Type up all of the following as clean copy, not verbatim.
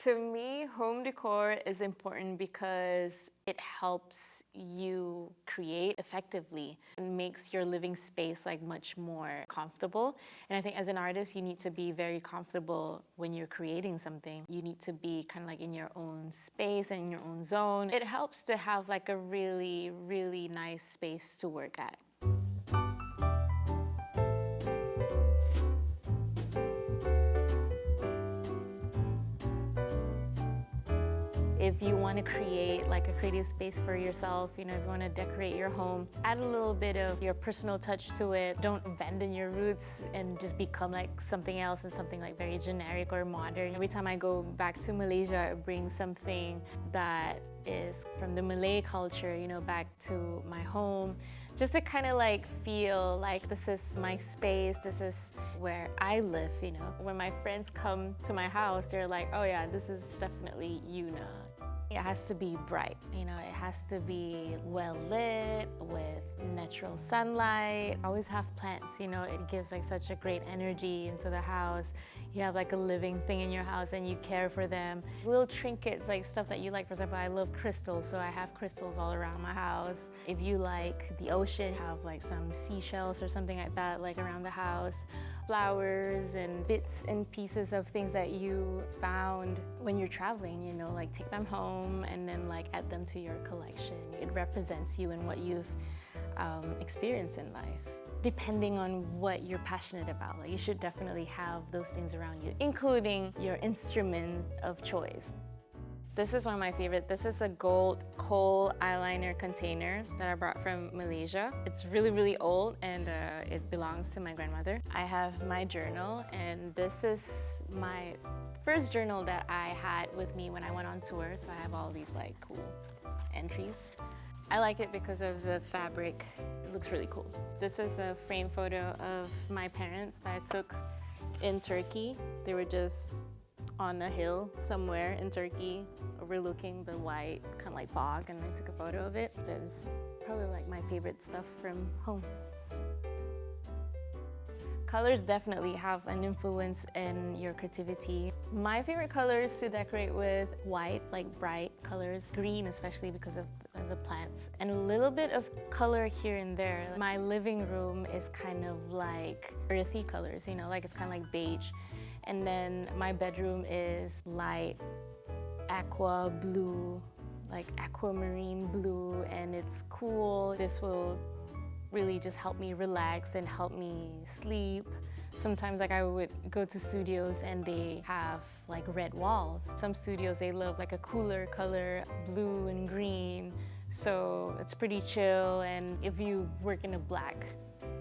To me, home decor is important because it helps you create effectively and makes your living space like much more comfortable. And I think as an artist, you need to be very comfortable when you're creating something. You need to be kind of like in your own space and in your own zone. It helps to have like a really, really nice space to work at. If you want to create like a creative space for yourself, if you want to decorate your home, add a little bit of your personal touch to it. Don't abandon your roots and just become like something else and something like very generic or modern. Every time I go back to Malaysia, I bring something that is from the Malay culture, back to my home. Just to kind of like feel like this is my space, this is where I live, When my friends come to my house, they're like, oh yeah, this is definitely Yuna. It has to be bright, it has to be well lit with natural sunlight. I always have plants, it gives like such a great energy into the house. You have like a living thing in your house and you care for them. Little trinkets, like stuff that you like. For example, I love crystals, so I have crystals all around my house. If you like the ocean, have like some seashells or something like that, like around the house. Flowers and bits and pieces of things that you found when you're traveling, like take them home and then like add them to your collection. It represents you and what you've experienced in life. Depending on what you're passionate about, like you should definitely have those things around you, including your instrument of choice. This is one of my favorite. This is a gold kohl eyeliner container that I brought from Malaysia. It's really, really old and it belongs to my grandmother. I have my journal, and this is my first journal that I had with me when I went on tour. So I have all these like cool entries. I like it because of the fabric. It looks really cool. This is a frame photo of my parents that I took in Turkey. They were just on a hill somewhere in Turkey, overlooking the white kind of like fog, and I took a photo of it. That's probably like my favorite stuff from home. Colors definitely have an influence in your creativity. My favorite colors to decorate with: white, like bright colors, green especially because of the plants, and a little bit of color here and there. My living room is kind of like earthy colors, like it's kind of like beige. And then my bedroom is light aqua blue, like aquamarine blue, and it's cool. This will really just help me relax and help me sleep. Sometimes like I would go to studios and they have like red walls. Some studios, they love like a cooler color, blue and green. So it's pretty chill. And if you work in a black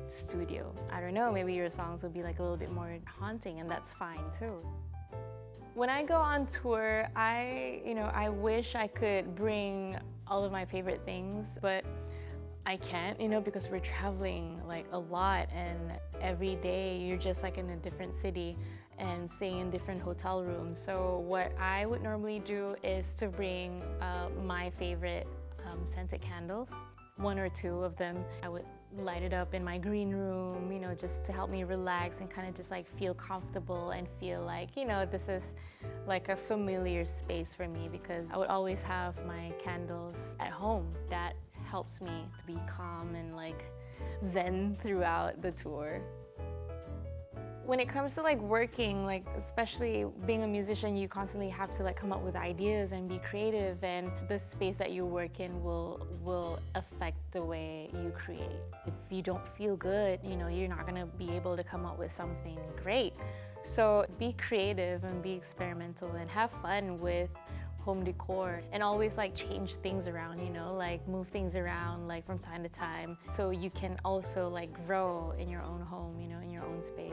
studio, I don't know, maybe your songs will be like a little bit more haunting, and that's fine too. When I go on tour, I wish I could bring all of my favorite things, but I can't, because we're traveling like a lot, and every day you're just like in a different city and staying in different hotel rooms. So what I would normally do is to bring my favorite scented candles, one or two of them. I would light it up in my green room, just to help me relax and kind of just like feel comfortable and feel like, this is like a familiar space for me, because I would always have my candles at home. That helps me to be calm and like zen throughout the tour. When it comes to like working, like especially being a musician, you constantly have to like come up with ideas and be creative, and the space that you work in will affect the way you create. If you don't feel good, you're not gonna be able to come up with something great. So be creative and be experimental and have fun with home decor, and always like change things around, like move things around like from time to time, so you can also like grow in your own home, in your own space.